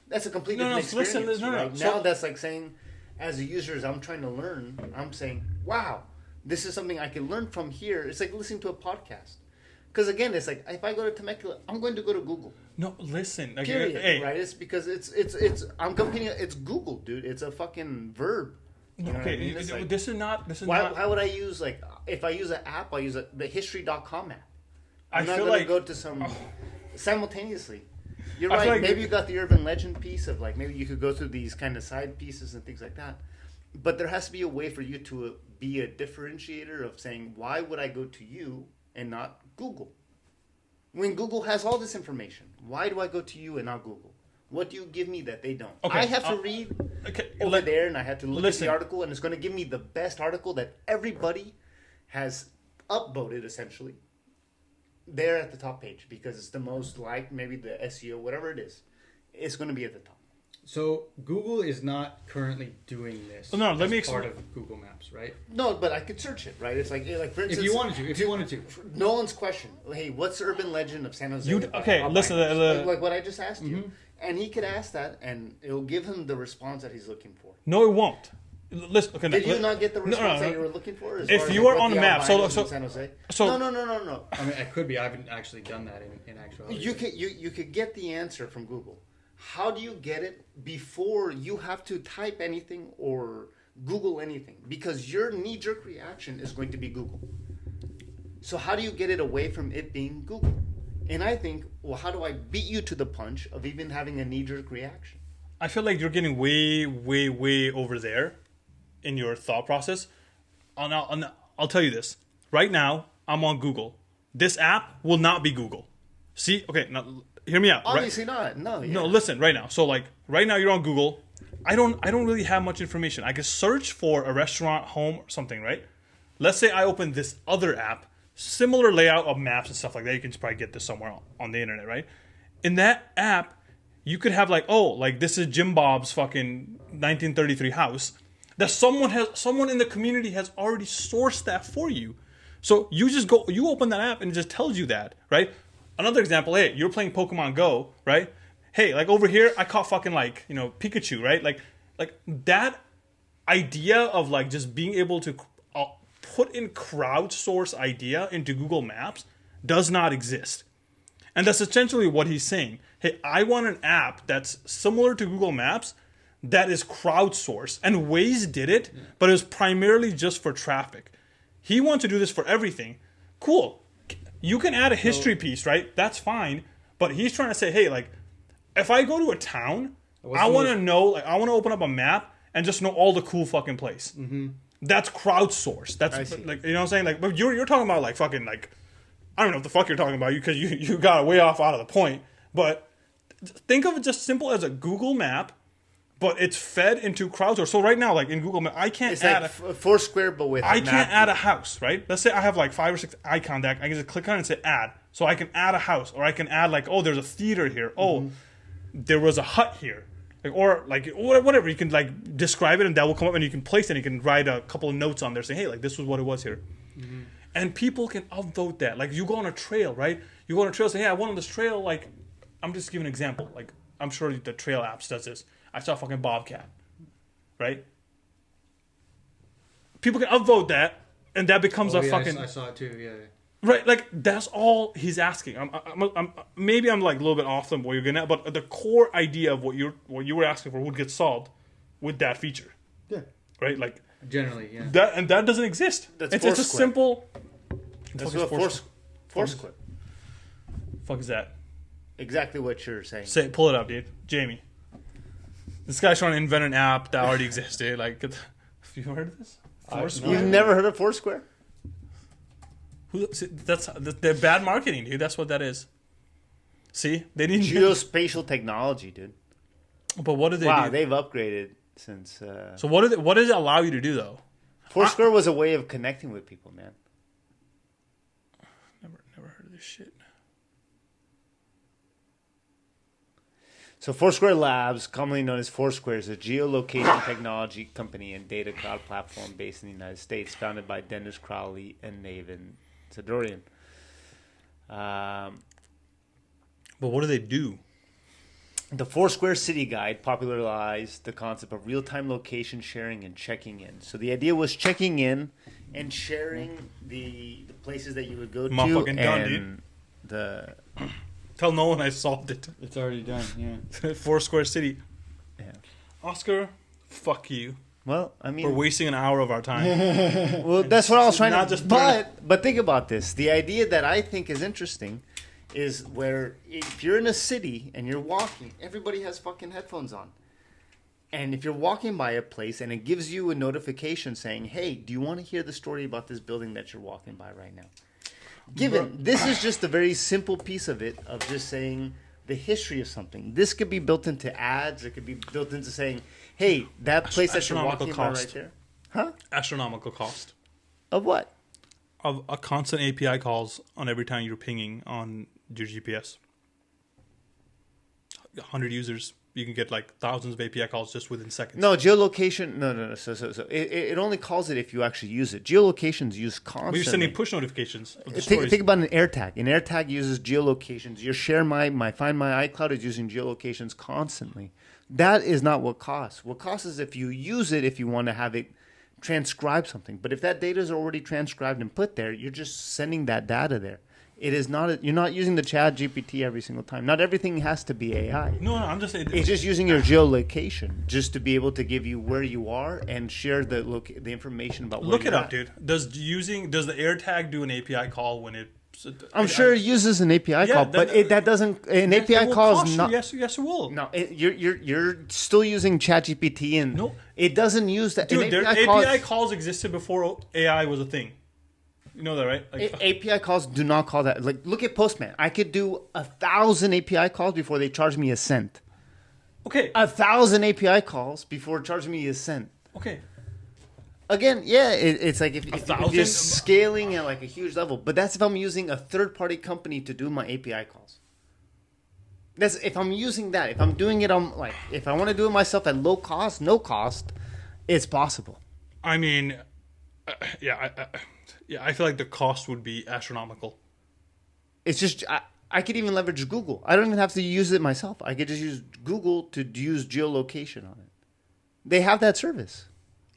That's a completely different experience. Listen, right? So, now that's like saying, as a user, as I'm trying to learn, I'm saying, wow, this is something I can learn from here. It's like listening to a podcast. Because again, it's like, if I go to Temecula, I'm going to go to Google. no, listen. Like, Period. hey, Right? It's because it's I'm competing. It's Google, dude. It's a fucking verb. You know what I mean? It's like, this is not. why would I use like if I use an app, I use the history.com app. I'm not feel going to like go to some simultaneously. You're I right. feel like Maybe you got the urban legend piece of like maybe you could go through these kind of side pieces and things like that. But there has to be a way for you to be a differentiator of saying, why would I go to you and not Google? When Google has all this information, why do I go to you and not Google? What do you give me that they don't? Okay, I have to read over there, and I have to look at the article, and it's going to give me the best article that everybody has upvoted, essentially, there at the top page, because it's the most liked, maybe the SEO, whatever it is. It's going to be at the top. So Google is not currently doing this. No, let me as part of Google Maps, right? No, but I could search it, right? It's like for instance, If you wanted to. Nolan's question. Hey, what's the urban legend of San Jose? Listen. Like what I just asked you, and he could ask that, and it'll give him the response that he's looking for. No, it won't. Listen. Okay, Did you not get the response that you were looking for? If you are on the map, so San Jose. So No. I mean, it could be. I haven't actually done that in actuality. You could get the answer from Google. How do you get it before you have to type anything or Google anything? Because your knee-jerk reaction is going to be Google. So how do you get it away from it being Google? And I think, well, how do I beat you to the punch of even having a knee-jerk reaction? I feel like you're getting way, way, way over there in your thought process. I'll tell you this. Right now, I'm on Google. This app will not be Google. See? Okay, now hear me out. Obviously not. No. Yeah. No, listen, right now. So, like, right now you're on Google. I don't really have much information. I could search for a restaurant, home, or something, right? Let's say I open this other app, similar layout of maps and stuff like that. You can probably get this somewhere on the internet, right? In that app, you could have like, oh, like this is Jim Bob's fucking 1933 house. That someone in the community has already sourced that for you. So you just go, you open that app and it just tells you that, right? Another example, hey, you're playing Pokemon Go, right? Hey, like over here, I caught fucking like, Pikachu, right? Like that idea of like just being able to put in crowdsource idea into Google Maps does not exist. And that's essentially what he's saying. Hey, I want an app that's similar to Google Maps that is crowdsourced. And Waze did it, but it was primarily just for traffic. He wants to do this for everything. Cool. You can add a history piece, right? That's fine. But he's trying to say, hey, like, if I go to a town, I want to know, like, I want to open up a map and just know all the cool fucking place. Mm-hmm. That's crowdsourced. That's like, you know what I'm saying? Like, but you're talking about like fucking like, I don't know what the fuck you're talking about because you got way off out of the point. But think of it just simple as a Google map, but it's fed into crowdsourced. So right now, like in Google Maps, I can't add like Foursquare, but with I can't add a house, right? Let's say I have like 5 or 6 icon that I can just click on it and say add. So I can add a house, or I can add like, oh, there's a theater here. Oh, there was a hut here. Like, or like whatever. You can like describe it and that will come up and you can place it and you can write a couple of notes on there saying, hey, like this was what it was here. Mm-hmm. And people can upvote that. Like you go on a trail, right? You go on a trail and say, hey, I went on this trail. Like, I'm just giving an example. Like, I'm sure the trail apps does this. I saw a fucking bobcat, right? People can upvote that, and that becomes fucking. I saw it too. Yeah. Right, like that's all he's asking. Maybe I'm like a little bit off from what you're getting at, but the core idea of what you were asking for would get solved with that feature. Yeah. Right, like generally, yeah. That doesn't exist. It's a simple. That's what Foursquare. Fuck is that? Exactly what you're saying. Pull it up, dude. Jamie. This guy's trying to invent an app that already existed. Like, have you heard of this? Foursquare. You've never heard of Foursquare? They're bad marketing, dude. That's what that is. See, they didn't geospatial technology, dude. But what do they do? Wow, they've upgraded since. So what does it allow you to do though? Foursquare was a way of connecting with people, man. Never heard of this shit. So Foursquare Labs, commonly known as Foursquare, is a geolocation technology company and data cloud platform based in the United States, founded by Dennis Crowley and Naven Sadorian. But what do they do? The Foursquare City Guide popularized the concept of real-time location sharing and checking in. So the idea was checking in and sharing the places that you would go to. Motherfucking done, dude. Tell no one I solved it. It's already done, yeah. Foursquare City. Yeah. Oscar, fuck you. Well, I mean, we're wasting an hour of our time. Well, that's what I was trying to. Just but think about this. The idea that I think is interesting is where if you're in a city and you're walking, everybody has fucking headphones on. And if you're walking by a place and it gives you a notification saying, "Hey, do you want to hear the story about this building that you're walking by right now?" This is just a very simple piece of it, of just saying the history of something. This could be built into ads. It could be built into saying, hey, that place that you're walking by right there. Huh? Astronomical cost. Of what? Of a constant API calls on every time you're pinging on your GPS. 100 users. You can get like thousands of API calls just within seconds. No, geolocation. No. So it only calls it if you actually use it. Geolocation's used constantly. We're sending push notifications. Of the think about an AirTag. An AirTag uses geolocations. Your Share My Find My iCloud is using geolocations constantly. That is not what costs. What costs is if you use it, if you want to have it transcribe something. But if that data is already transcribed and put there, you're just sending that data there. It is not. You're not using the Chat GPT every single time. Not everything has to be AI. No, I'm just saying. It's just using your geolocation just to be able to give you where you are and share the information about. Look it up, dude. Does the AirTag do an API call when it? I'm sure it uses an API call, but that doesn't. An API call is not. Yes, it will. No, you're still using ChatGPT, and no, it doesn't use that. Dude, API calls existed before AI was a thing. You know that, right? Like, API calls do not call that. Like, look at Postman. I could do 1,000 API calls before they charge me a cent. Okay. 1,000 API calls before charging me a cent. Okay. Again, yeah, it's like if you're 1,000? scaling at like a huge level, but that's if I'm using a third-party company to do my API calls. That's if I'm using that. If I'm doing it on like, if I want to do it myself at low cost, no cost, it's possible. I mean, I feel like the cost would be astronomical. It's just I could even leverage Google. I don't even have to use it myself. I could just use Google to use geolocation on it. They have that service,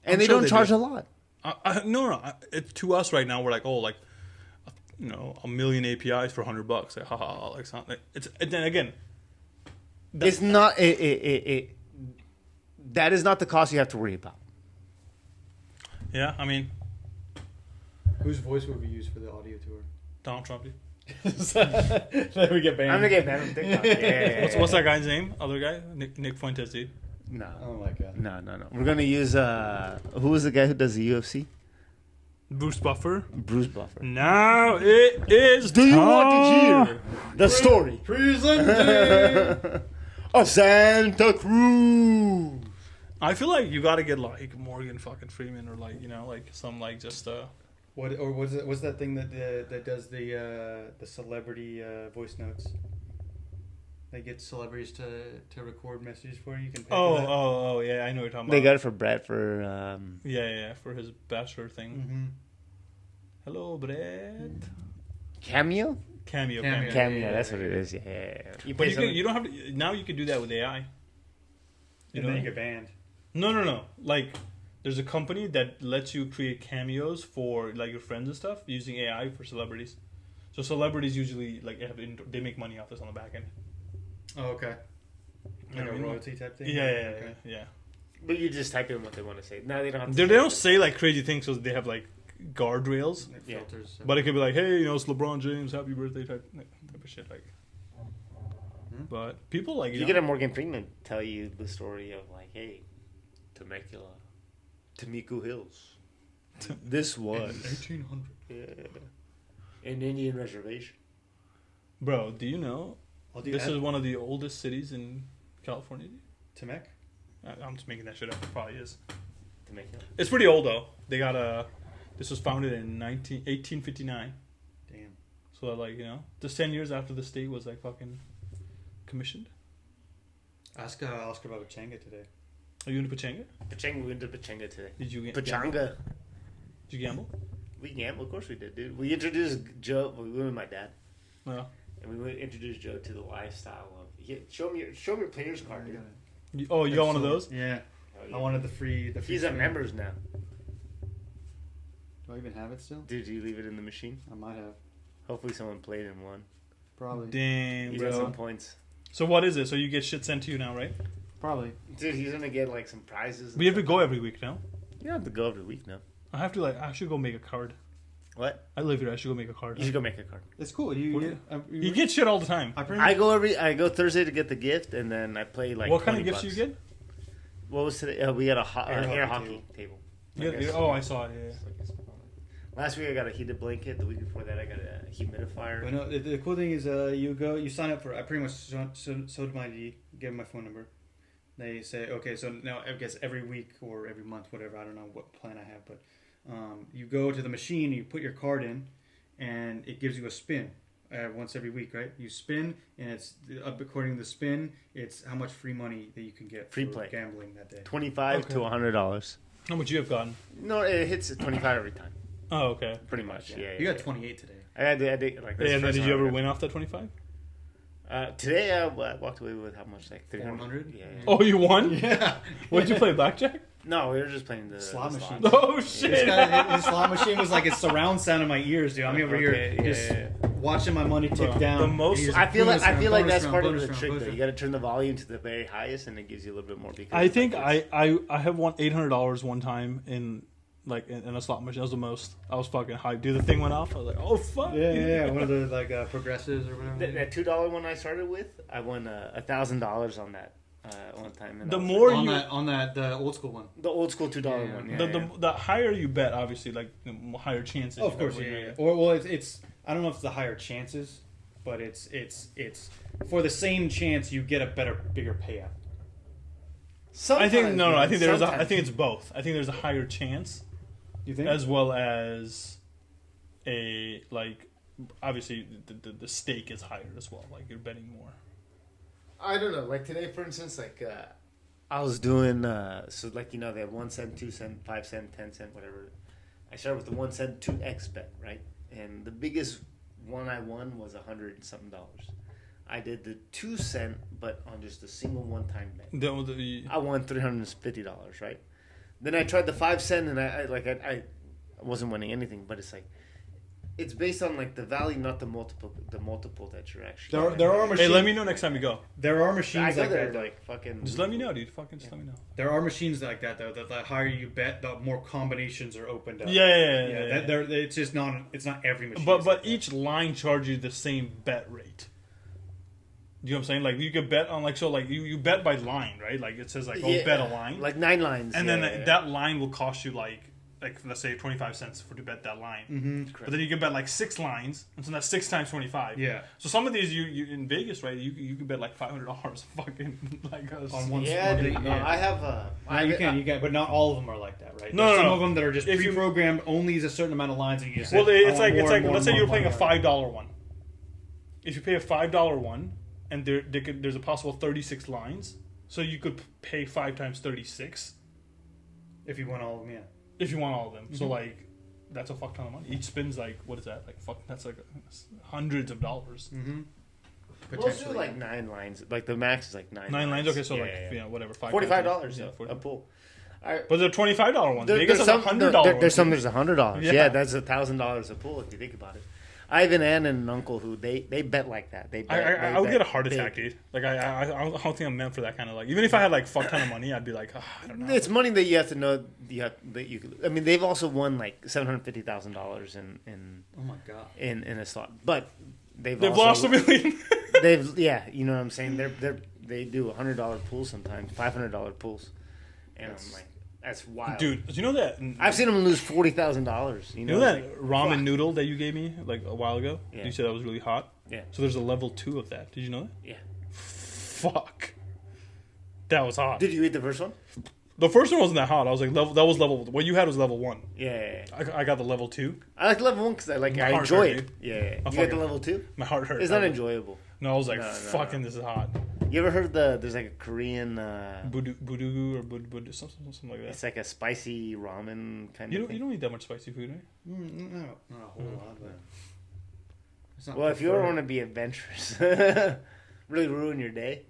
and they don't charge a lot. No. It's to us right now. We're like, oh, like, you know, 1 million APIs for $100. Like, haha, like something. It's then again. It's not that is not the cost you have to worry about. Yeah, I mean, Whose voice would we use for the audio tour? Donald Trump. Then we get banned. I'm gonna get banned from TikTok. Yeah. What's that guy's name? Other guy? Nick Fuentes, dude. No. Oh my god. No. We're gonna use who was the guy who does the UFC? Bruce Buffer. Bruce Buffer. Now it is. Do you want to hear the story Presenting. of Santa Cruz? I feel like you got to get like Morgan fucking Freeman or like, you know, like some like just What's that thing that does the celebrity voice notes? They get celebrities to record messages for you. You can pay for that. Oh yeah, I know what you're talking about. They got it for Brad for Yeah, for his bachelor thing. Mm-hmm. Hello, Brad. Cameo. Cameo. Cameo, that's what it is. Yeah. But you don't have to. Now you can do that with AI. And then you get banned. No. Like, there's a company that lets you create cameos for like your friends and stuff using AI for celebrities. So celebrities usually like they make money off this on the back end. Oh, okay. Like a royalty type thing. Yeah. But you just type in what they want to say. No, they don't have to. They don't say like crazy things, so they have like guardrails. Yeah. Filters. But it could be like, hey, you know, it's LeBron James, happy birthday type of shit. Like, but people like You get a Morgan Freeman tell you the story of like, hey, Temecula, Tamiku Hills. This was 1800. An Indian reservation. Bro, do you know this is one of the oldest cities in California? Temec? I'm just making that shit up. It probably is. Temecula. It's pretty old though. They got this was founded in 1859. Damn. So like, you know, just 10 years after the state was like fucking commissioned. Ask Oscar about Pachanga today. Are you into Pachanga? Pachanga, we went to Pachanga today. Did you Pachanga. Did you gamble? We gambled, of course we did, dude. We introduced Joe. We went with my dad, No. and we introduced Joe to the lifestyle of. Show me your player's card, dude. You got one of those? Yeah. Oh, yeah. I wanted the free. He's at stream. members now. Do I even have it still? Did you leave it in the machine? I might have. Hopefully someone played and won. Probably. Damn, He's got bro. some points. So what is it? So you get shit sent to you now, right? Probably. Dude, he's gonna get like some prizes. We have to go every week now. You don't have to go every week now. I should go make a card. What? I live here. I should go make a card. You should go make a card. It's cool. You get shit all the time. I go Thursday to get the gift, and then I play like. What kind of 20 gifts do bucks. you get? What was today? We got a air hockey hockey table. I saw it. Yeah. Last week I got a heated blanket. The week before that I got a humidifier. But no, the cool thing is you sign up for. I pretty much sold my ID, gave them my phone number. They say, okay, so now I guess every week or every month, whatever, I don't know what plan I have, but you go to the machine, you put your card in, and it gives you a spin once every week, right? You spin, and it's according to the spin, it's how much free money that you can get Free for play. gambling that day. $25 to $100. How much you have gotten? No, it hits 25 every time. Oh, okay. Pretty much. Yeah. You got 28 today. I did like. Yeah, and then did you ever win off that 25? Today I walked away with how much? Like 400? Yeah. Oh, you won? Yeah. What did you play, blackjack? No, we were just playing the Slot the machine. slots. Oh shit! His slot machine was like a surround sound in my ears, dude. I'm over here just watching my money tick Bro, down. the most- And he's I feel like bonus round, that's bonus part round, of the bonus trick. round, Though. bonus You got to turn the volume to the very highest, and it gives you a little bit more. Because I think like, I have won $800 one time in a slot machine. That was the most. I was fucking hyped. Dude, the thing went off. I was like, oh fuck. Yeah. One of the progressives or whatever. that $2 one I started with, I won $1,000 on that one time. And The I was more the old school one. the old school $2 one. Yeah, the higher you bet, obviously, like the higher chances. Oh, of you course, have yeah. winning. Or well, it's I don't know if it's the higher chances, but it's for the same chance you get a bigger payout. Sometimes, I think no. I think there's. sometimes. I think it's both. I think there's a higher chance, You think? as well as obviously the stake is higher as well. Like you're betting more. I don't know. Like today, for instance, I was doing so like they have 1 cent, 2 cent, 5 cent, 10 cent, whatever. I started with the 1 cent 2x bet, right? And the biggest one I won was $100 something. I did the 2 cent, but on just a single one time bet. I won $350, right? Then I tried the 5 cent, and I wasn't winning anything. But it's based on like the value, not the multiple that you're actually. There are machines. Hey, let me know next time you go. There are I machines go like there that. like fucking. Just let me know, dude. Fucking just let me know. There are machines like that though. That the higher you bet, the more combinations are opened up. Yeah. It's just not. It's not every machine. But like that. each line charges you the same bet rate. Do you know what I'm saying? Like you could bet on you bet by line, right? Like it says bet a line, Like 9 lines. and then that line will cost you like let's say 25 cents to bet that line. Mm-hmm. But then you can bet like 6 lines, and so that's 6 times 25. Yeah. So some of these you in Vegas, right? You can bet like $500 fucking like us. On one. Yeah, one dude, thing, no, yeah. I have. You can, but not all of them are like that, right? No, There's no, some no. of them that are just If you- pre-programmed. Only is a certain amount of lines, and you just Well, say, it's I want like more, let's say more, you're more, playing a more. $5 one. If you pay a $5 one, and there's a possible 36 lines, so you could pay 5 times 36 If you want all of them, yeah. if you want all of them. So that's a fuck ton of money. Each spin's like what is that? Like that's like hundreds of dollars. Mm-hmm. Let's do like 9 lines. Like the max is like 9. 9 lines. Okay, so yeah. whatever. $45 Yeah, a pool. All right. But they're $25 ones. There- Vegas there's has some $100 there's ones. some there's $100. Yeah. Yeah, that's $1,000 a pool if you think about it. I have an aunt and an uncle who they bet like that. They bet, I would get a heart attack, dude. Like I don't think I'm meant for that kind of like. Even if I had like fuck ton of money, I'd be like, I don't know. It's money that you have to know that you could. I mean, they've also won like $750,000 in Oh my god. in a slot, but they've They've also, lost $1 million. you know what I'm saying. They do $100 pools sometimes, $500 pools, and I'm like, that's wild, Dude, do you know that? I've seen them lose $40,000. You You know, know that it's like, ramen fuck. noodle that you gave me like a while ago? Yeah. You said that was really hot. Yeah. So there's a level 2 of that. Did you know that? Yeah. Fuck. That was hot. Did you eat the first one? The first one wasn't that hot. I was like, that was level. What you had was level 1. Yeah. I got the level 2. I like level 1 because I My heart enjoy hurt, it. Yeah. You got fucking- the level 2? My heart hurt. It's not enjoyable. No, I was like, No, fucking, this is hot. You ever heard there's like a Korean, Budugu or bud something like that. it's like a spicy ramen kind You of thing. don't eat that much spicy food, right? No, not a whole lot, but it's not Well, if you ever preferred. want to be adventurous, really ruin your day,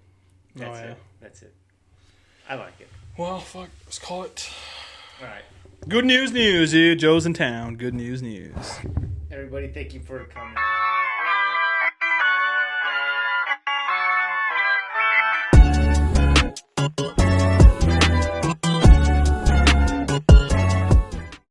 that's yeah. it. That's it. I like it. Well, fuck. Let's call it. All right. Good news, dude. Joe's in town. Good news. Everybody, thank you for coming.